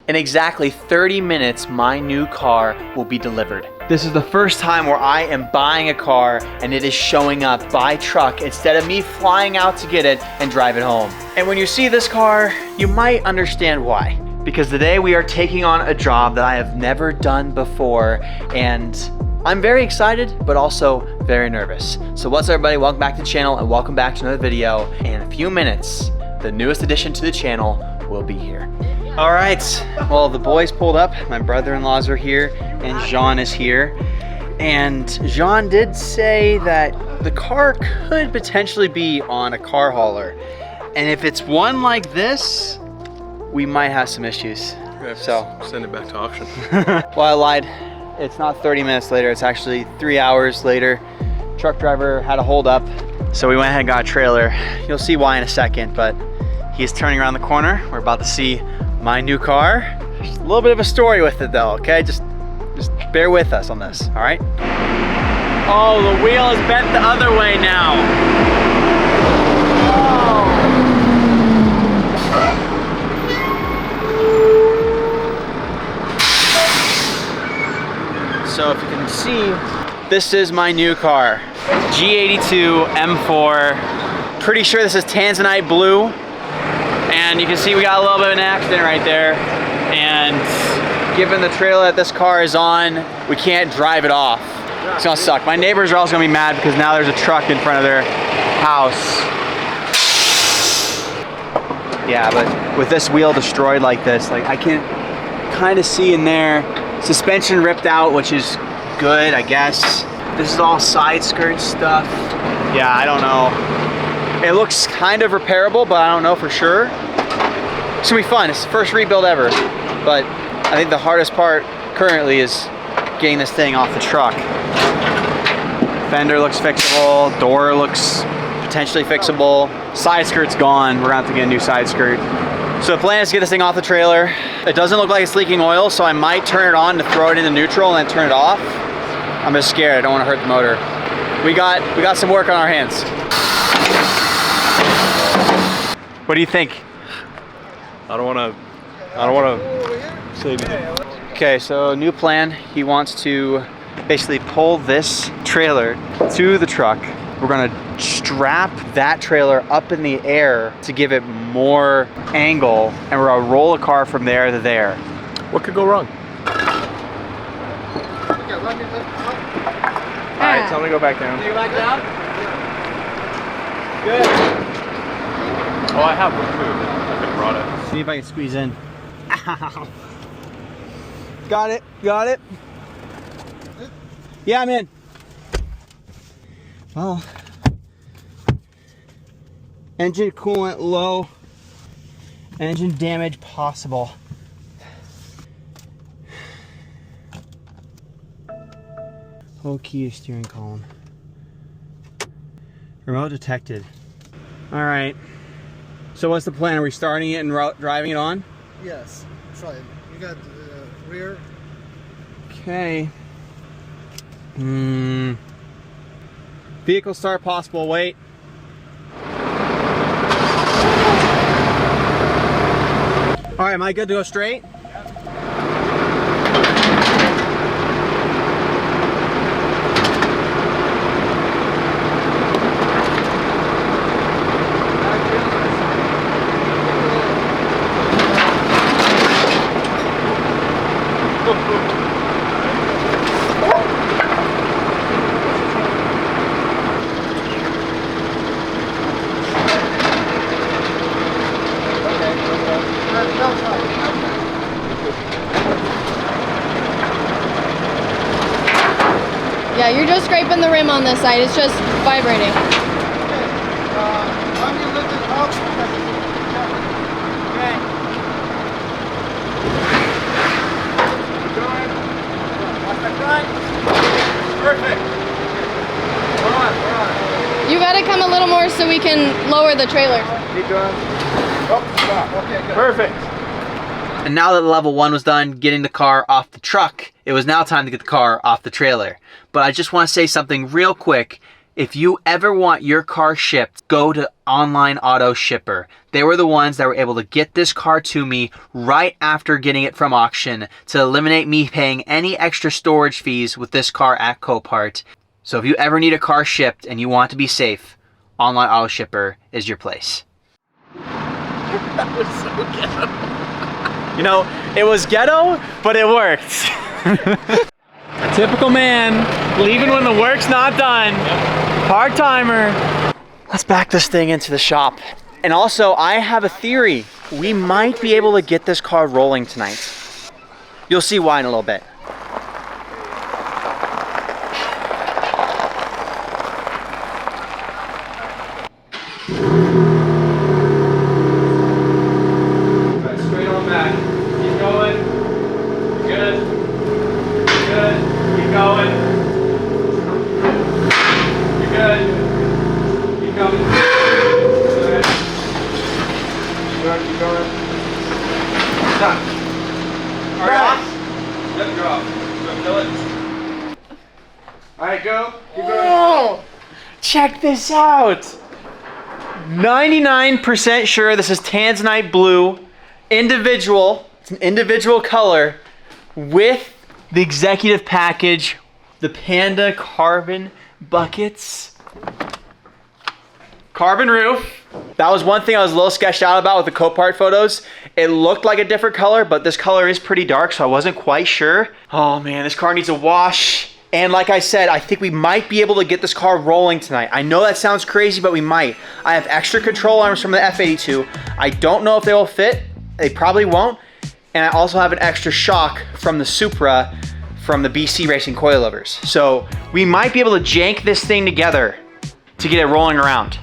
In exactly 30 minutes, my new car will be delivered. This is the first time where I am buying a car and it is showing up by truck instead of me flying out to get it and drive it home. And when you see this car, you might understand why. Because today we are taking on a job that I have never done before, and I'm very excited, but also very nervous. So what's up, everybody? Welcome back to the channel and welcome back to another video. In a few minutes, the newest addition to the channel will be here. All right, well, the boys pulled up. My brother-in-laws are here and Jean is here. And Jean did say that the car could potentially be on a car hauler. And if it's one like this, we might have some issues. So send it back to auction. Well, I lied. It's not 30 minutes later, it's actually 3 hours later. Truck driver had a hold up, so we went ahead and got a trailer. You'll see why in a second, but he's turning around the corner. We're about to see my new car. There's a little bit of a story with it though, okay? Just bear with us on this, all right? Oh, the wheel is bent the other way now. So if you can see, this is my new car. G82 M4. Pretty sure this is Tanzanite blue. And you can see we got a little bit of an accident right there. And given the trailer that this car is on, we can't drive it off. It's gonna suck. My neighbors are also gonna be mad because now there's a truck in front of their house. Yeah, but with this wheel destroyed like this, like I can kind of see in there, suspension ripped out, which is good, I guess. This is all side skirt stuff. Yeah, I don't know. It looks kind of repairable, but I don't know for sure. It's gonna be fun. It's the first rebuild ever. But I think the hardest part currently is getting this thing off the truck. Fender looks fixable. Door looks potentially fixable. Side skirt's gone. We're gonna have to get a new side skirt. So the plan is to get this thing off the trailer. It doesn't look like it's leaking oil, so I might turn it on to throw it into neutral and then turn it off. I'm just scared. I don't want to hurt the motor. We got some work on our hands. What do you think? I don't want to say anything. Okay, so new plan. He wants to basically pull this trailer to the truck. We're gonna strap that trailer up in the air to give it more angle, and we're gonna roll a car from there to there. What could go wrong? All right, tell me to go back down. Go back down? Good. Oh, I have one too. I could have brought it. See if I can squeeze in. Ow. Got it. Yeah, I'm in. Well, engine coolant low, engine damage possible. Whole key steering column. Remote detected. All right. So what's the plan? Are we starting it and driving it on? Yes, try it. You got the rear. Okay. Vehicle start possible, wait. All right, am I good to go straight? Yeah, you're just scraping the rim on this side. It's just vibrating. Perfect. We're on. You gotta come a little more so we can lower the trailer. Keep going. Oh, stop. Okay, good. Perfect. And now that level 1 was done getting the car off the truck, it was now time to get the car off the trailer. But I just want to say something real quick. If you ever want your car shipped, go to Online Auto Shipper. They were the ones that were able to get this car to me right after getting it from auction to eliminate me paying any extra storage fees with this car at Copart. So if you ever need a car shipped and you want to be safe, Online Auto Shipper is your place. That was so ghetto. You know, it was ghetto, but it worked. Typical man, leaving when the work's not done. Part-timer. Let's back this thing into the shop. And also, I have a theory. We might be able to get this car rolling tonight. You'll see why in a little bit. Straight on back. Keep going. Good. Good. Keep going. You're good. Keep going. Good. Good. Keep going. Stop. All right, off. Let it go off. Go kill it. All right, go. Keep going. Oh, check this out. 99% sure this is Tanzanite blue, individual. It's an individual color with the executive package, the Panda carbon buckets, carbon roof. That was one thing I was a little sketched out about with the Copart photos. It looked like a different color, but this color is pretty dark, so I wasn't quite sure. Oh man, this car needs a wash. And like I said, I think we might be able to get this car rolling tonight. I know that sounds crazy, but we might. I have extra control arms from the F82. I don't know if they will fit. They probably won't. And I also have an extra shock from the Supra from the BC Racing coilovers. So we might be able to jank this thing together to get it rolling around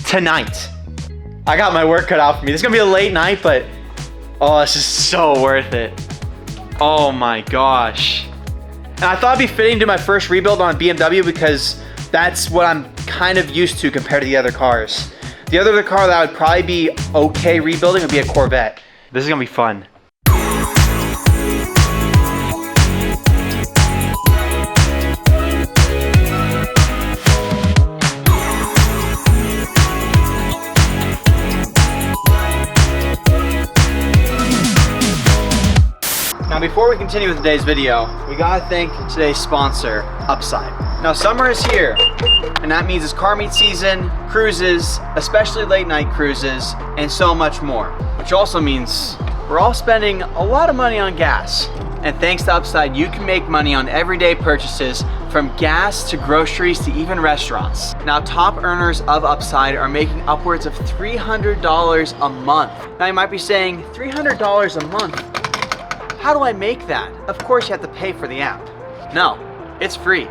tonight. I got my work cut out for me. This is gonna be a late night, but oh, this is so worth it. Oh my gosh. And I thought it'd be fitting to do my first rebuild on a BMW because that's what I'm kind of used to compared to the other cars. The other car that I would probably be okay rebuilding would be a Corvette. This is gonna be fun. Now before we continue with today's video, we gotta thank today's sponsor, Upside. Now summer is here, and that means it's car meet season, cruises, especially late night cruises, and so much more. Which also means we're all spending a lot of money on gas. And thanks to Upside, you can make money on everyday purchases from gas to groceries to even restaurants. Now top earners of Upside are making upwards of $300 a month. Now you might be saying, $300 a month? How do I make that? Of course you have to pay for the app. No, it's free.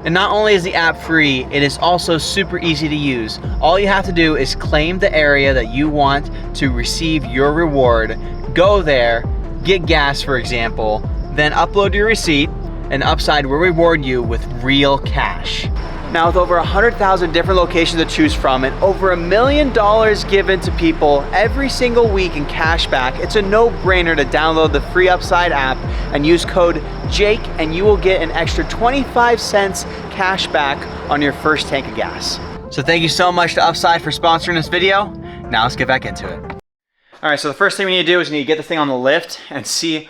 And not only is the app free, it is also super easy to use. All you have to do is claim the area that you want to receive your reward, go there, get gas for example, then upload your receipt, and Upside will reward you with real cash. Now with over 100,000 different locations to choose from and over $1 million given to people every single week in cash back, it's a no-brainer to download the free Upside app and use code JAKE and you will get an extra 25 cents cash back on your first tank of gas. So thank you so much to Upside for sponsoring this video. Now let's get back into it. All right, so the first thing we need to do is we need to get the thing on the lift and see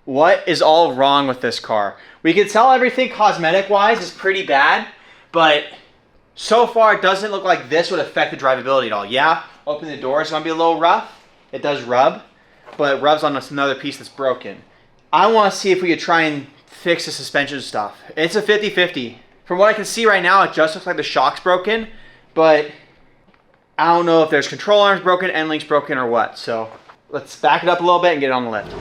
what is all wrong with this car. We can tell everything cosmetic-wise is pretty bad, but so far it doesn't look like this would affect the drivability at all. Yeah, open the door is gonna be a little rough. It does rub, but it rubs on another piece that's broken. I wanna see if we could try and fix the suspension stuff. It's a 50-50. From what I can see right now, it just looks like the shock's broken, but I don't know if there's control arms broken, end links broken, or what. So let's back it up a little bit and get it on the lift.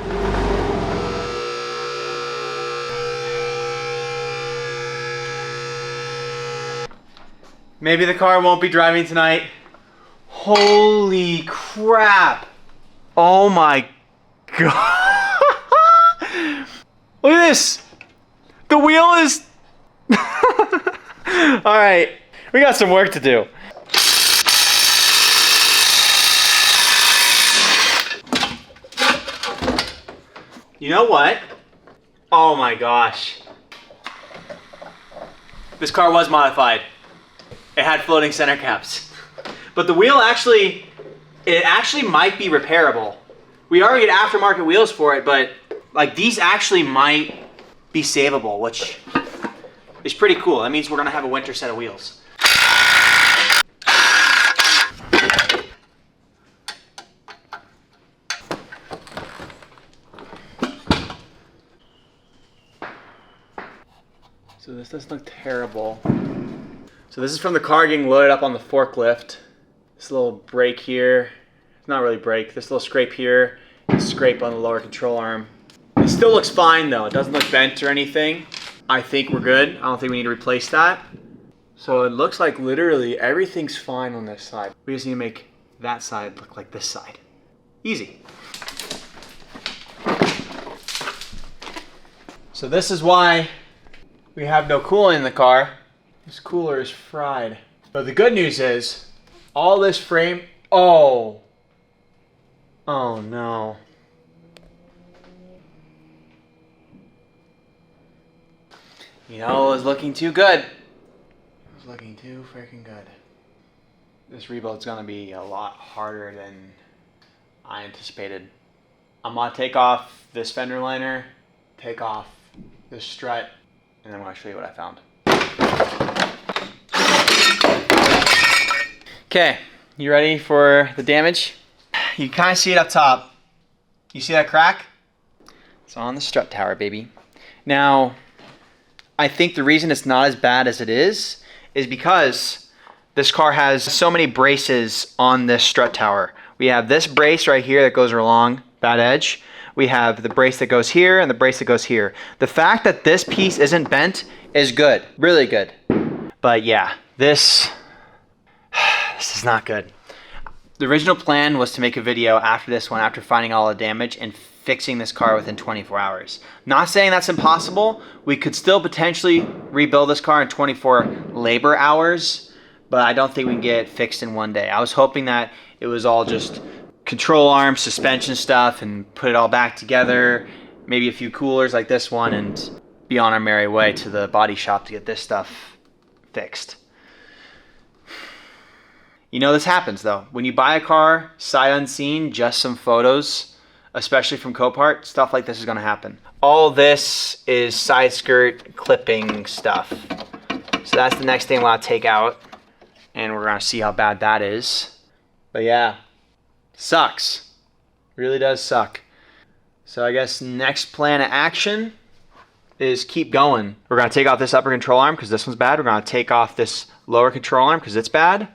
Maybe the car won't be driving tonight. Holy crap. Oh my God. Look at this. The wheel is... All right, we got some work to do. You know what? Oh my gosh. This car was modified. It had floating center caps. But the wheel actually, it actually might be repairable. We already get aftermarket wheels for it, but like these actually might be savable, which is pretty cool. That means we're gonna have a winter set of wheels. So this doesn't look terrible. So this is from the car getting loaded up on the forklift. This little break here, it's not really break, this little scrape here, scrape on the lower control arm. It still looks fine though, it doesn't look bent or anything. I think we're good, I don't think we need to replace that. So it looks like literally everything's fine on this side. We just need to make that side look like this side. Easy. So this is why we have no coolant in the car. This cooler is fried. But the good news is, all this frame, oh no. You know, it was looking too good. It was looking too freaking good. This rebuild's gonna be a lot harder than I anticipated. I'm gonna take off this fender liner, take off this strut, and then I'm gonna show you what I found. Okay, you ready for the damage? You kind of see it up top. You see that crack? It's on the strut tower, baby. Now, I think the reason it's not as bad as it is because this car has so many braces on this strut tower. We have this brace right here that goes along that edge. We have the brace that goes here and the brace that goes here. The fact that this piece isn't bent is good, really good. But yeah, this is not good. The original plan was to make a video after this one, after finding all the damage and fixing this car within 24 hours. Not saying that's impossible. We could still potentially rebuild this car in 24 labor hours, but I don't think we can get it fixed in one day. I was hoping that it was all just control arm, suspension stuff, and put it all back together, maybe a few coolers like this one, and be on our merry way to the body shop to get this stuff fixed. You know this happens though. When you buy a car, sight unseen, just some photos, especially from Copart, stuff like this is gonna happen. All this is side skirt clipping stuff. So that's the next thing we'll have to take out, and we're gonna see how bad that is. But yeah, sucks. Really does suck. So I guess next plan of action is keep going. We're gonna take off this upper control arm because this one's bad. We're gonna take off this lower control arm because it's bad.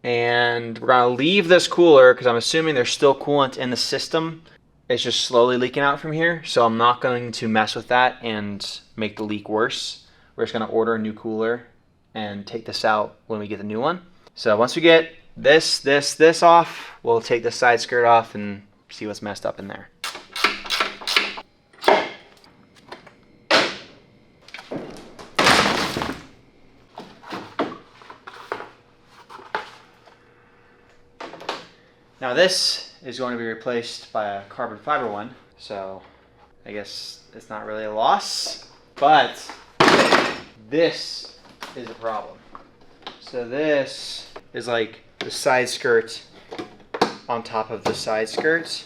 And we're gonna leave this cooler because I'm assuming there's still coolant in the system. It's just slowly leaking out from here. So I'm not going to mess with that and make the leak worse. We're just gonna order a new cooler and take this out when we get the new one. So once we get this off, we'll take the side skirt off and see what's messed up in there. Now this is going to be replaced by a carbon fiber one, so I guess it's not really a loss, but this is a problem. So this is like the side skirt on top of the side skirt.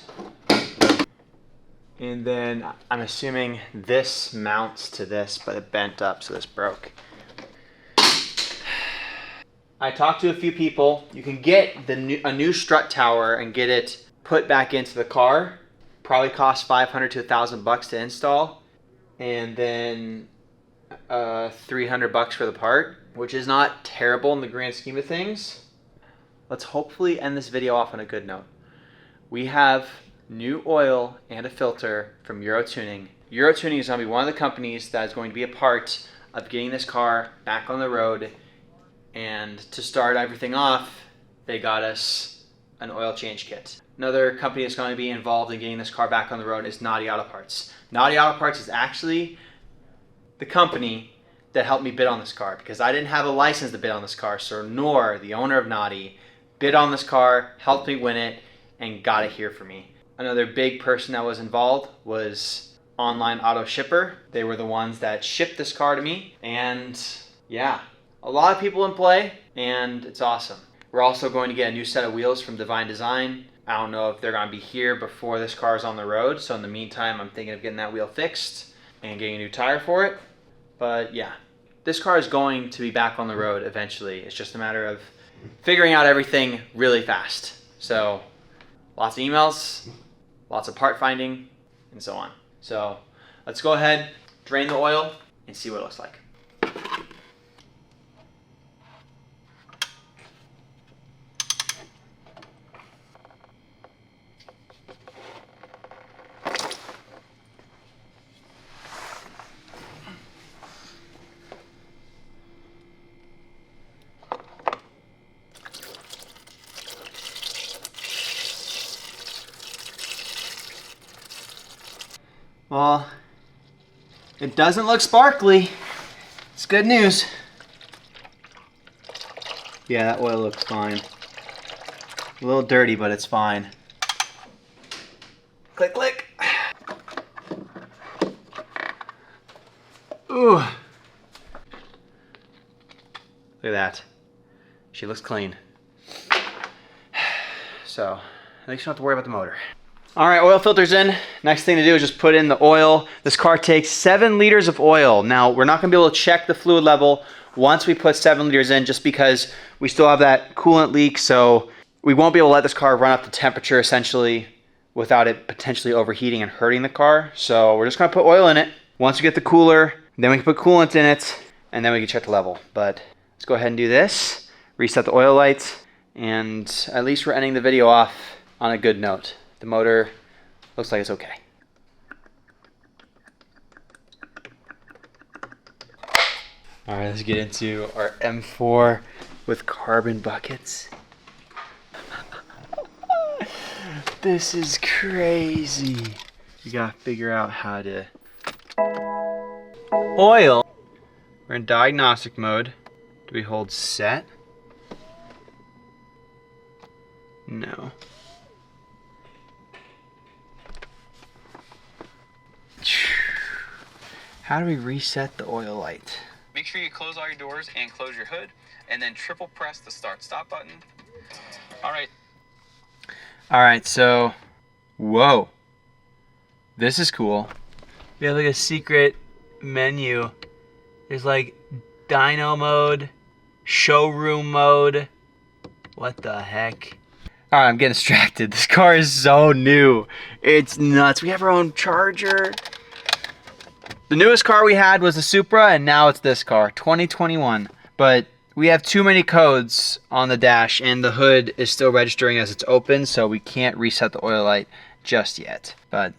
And then I'm assuming this mounts to this, but it bent up, so this broke. I talked to a few people. You can get a new strut tower and get it put back into the car. Probably costs $500 to $1,000 to install, and then $300 for the part, which is not terrible in the grand scheme of things. Let's hopefully end this video off on a good note. We have new oil and a filter from Euro Tuning. Euro Tuning is going to be one of the companies that is going to be a part of getting this car back on the road. And to start everything off, they got us an oil change kit. Another company that's going to be involved in getting this car back on the road is Naughty Auto Parts. Naughty Auto Parts is actually the company that helped me bid on this car because I didn't have a license to bid on this car, so Nor, the owner of Naughty, bid on this car, helped me win it, and got it here for me. Another big person that was involved was Online Auto Shipper. They were the ones that shipped this car to me, and yeah. A lot of people in play, and it's awesome. We're also going to get a new set of wheels from Divine Design. I don't know if they're going to be here before this car is on the road, so in the meantime, I'm thinking of getting that wheel fixed and getting a new tire for it. But yeah, this car is going to be back on the road eventually. It's just a matter of figuring out everything really fast. So lots of emails, lots of part finding, and so on. So let's go ahead, drain the oil, and see what it looks like. Well, it doesn't look sparkly. It's good news. Yeah, that oil looks fine. A little dirty, but it's fine. Click, click. Ooh. Look at that. She looks clean. So, at least you don't have to worry about the motor. All right, oil filter's in. Next thing to do is just put in the oil. This car takes 7 liters of oil. Now, we're not gonna be able to check the fluid level once we put 7 liters in, just because we still have that coolant leak, so we won't be able to let this car run up to temperature essentially without it potentially overheating and hurting the car. So we're just gonna put oil in it. Once we get the cooler, then we can put coolant in it, and then we can check the level. But let's go ahead and do this, reset the oil lights, and at least we're ending the video off on a good note. The motor looks like it's okay. All right, let's get into our M4 with carbon buckets. This is crazy. You gotta figure out how to oil. We're in diagnostic mode. Do we hold set? No. How do we reset the oil light? Make sure you close all your doors and close your hood, and then triple press the start stop button. All right, so, whoa. This is cool. We have like a secret menu. There's like dyno mode, showroom mode. What the heck? All right, I'm getting distracted. This car is so new. It's nuts. We have our own charger. The newest car we had was the Supra, and now it's this car, 2021. But we have too many codes on the dash, and the hood is still registering as it's open, so we can't reset the oil light just yet. But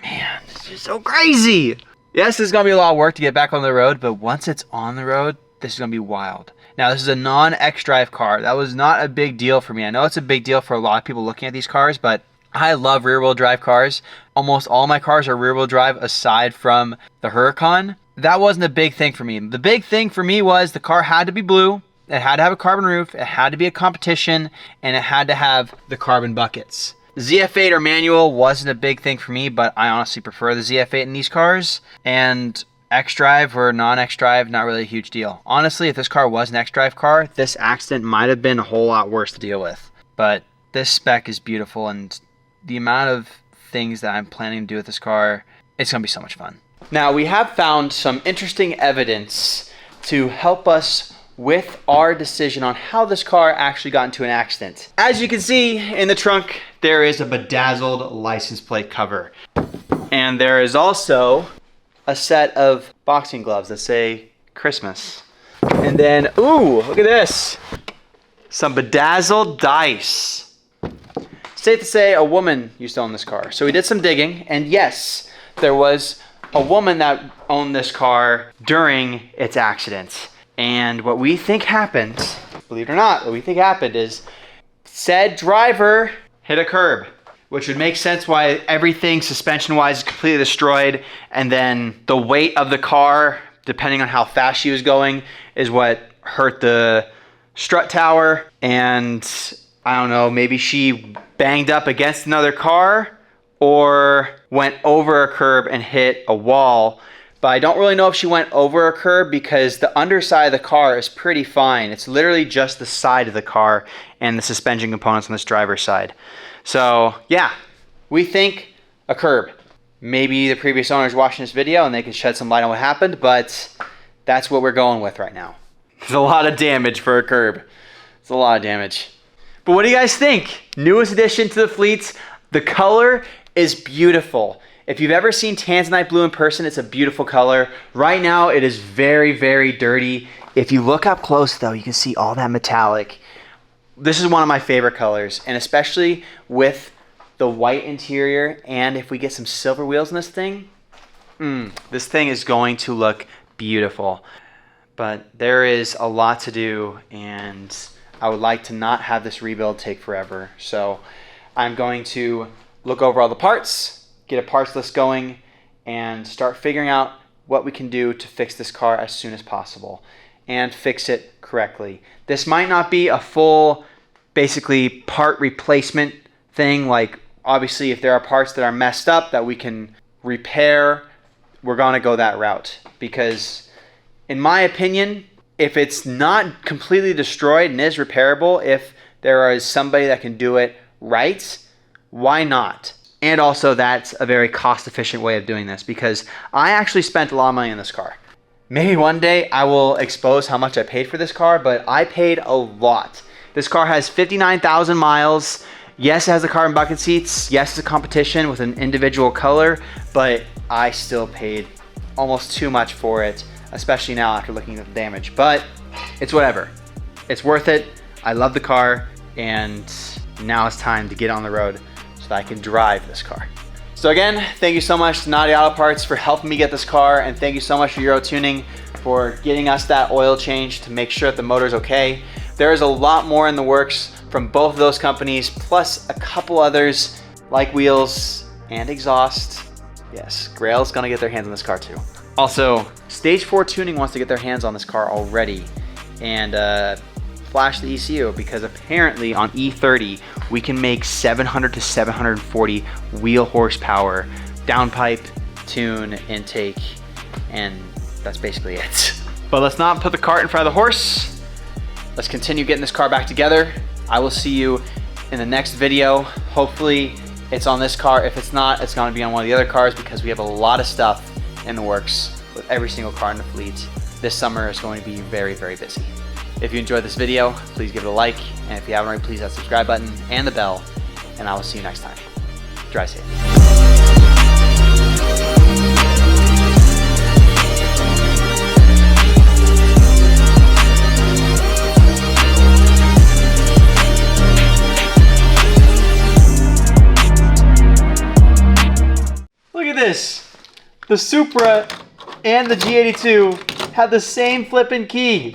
man, this is so crazy. Yes, this is gonna be a lot of work to get back on the road, but once it's on the road, this is gonna be wild. Now, this is a non-X-Drive car. That was not a big deal for me. I know it's a big deal for a lot of people looking at these cars, but I love rear-wheel drive cars. Almost all my cars are rear-wheel drive aside from the Huracan. That wasn't a big thing for me. The big thing for me was the car had to be blue, it had to have a carbon roof, it had to be a competition, and it had to have the carbon buckets. ZF8 or manual wasn't a big thing for me, but I honestly prefer the ZF8 in these cars. And X-Drive or non-X-Drive, not really a huge deal. Honestly, if this car was an X-Drive car, this accident might have been a whole lot worse to deal with. But this spec is beautiful, and the amount of things that I'm planning to do with this car, it's gonna be so much fun. Now, we have found some interesting evidence to help us with our decision on how this car actually got into an accident. As you can see in the trunk, there is a bedazzled license plate cover. And there is also a set of boxing gloves that say Christmas. And then, ooh, look at this. Some bedazzled dice. Safe to say a woman used to own this car. So we did some digging, and yes, there was a woman that owned this car during its accident. And what we think happened, believe it or not, what we think happened is said driver hit a curb, which would make sense why everything suspension-wise is completely destroyed, and then the weight of the car, depending on how fast she was going, is what hurt the strut tower. And I don't know, maybe she banged up against another car or went over a curb and hit a wall. But I don't really know if she went over a curb because the underside of the car is pretty fine. It's literally just the side of the car and the suspension components on this driver's side. So yeah, we think a curb. Maybe the previous owner's watching this video and they can shed some light on what happened, but that's what we're going with right now. There's a lot of damage for a curb. It's a lot of damage. But what do you guys think? Newest addition to the fleet. The color is beautiful. If you've ever seen Tanzanite blue in person, it's a beautiful color. Right now, it is very, very dirty. If you look up close though, you can see all that metallic. This is one of my favorite colors, and especially with the white interior, and if we get some silver wheels in this thing, this thing is going to look beautiful. But there is a lot to do, and I would like to not have this rebuild take forever. So I'm going to look over all the parts, get a parts list going, and start figuring out what we can do to fix this car as soon as possible and fix it correctly. This might not be a full, basically, part replacement thing. Like, obviously, if there are parts that are messed up that we can repair, we're gonna go that route. Because, in my opinion, if it's not completely destroyed and is repairable, if there is somebody that can do it right, why not? And also, that's a very cost-efficient way of doing this because I actually spent a lot of money on this car. Maybe one day I will expose how much I paid for this car, but I paid a lot. This car has 59,000 miles. Yes, it has the carbon bucket seats. Yes, it's a competition with an individual color, but I still paid almost too much for it, especially now after looking at the damage. But it's whatever. It's worth it. I love the car, and now it's time to get on the road so that I can drive this car. So again, thank you so much to Naughty Auto Parts for helping me get this car, and thank you so much to Euro Tuning for getting us that oil change to make sure that the motor's okay. There is a lot more in the works from both of those companies, plus a couple others like wheels and exhaust. Yes, Grail's gonna get their hands on this car too. Also, Stage 4 Tuning wants to get their hands on this car already and flash the ECU, because apparently on E30 we can make 700 to 740 wheel horsepower, downpipe, tune, intake, and that's basically it. But let's not put the cart in front of the horse. Let's continue getting this car back together. I will see you in the next video. Hopefully it's on this car. If it's not, it's gonna be on one of the other cars, because we have a lot of stuff in the works with every single car in the fleet. This summer is going to be very, very busy. If you enjoyed this video, please give it a like, and if you haven't already, please hit that subscribe button and the bell, and I will see you next time. Drive safe. Look at this. The Supra and the G82 have the same flippin' key.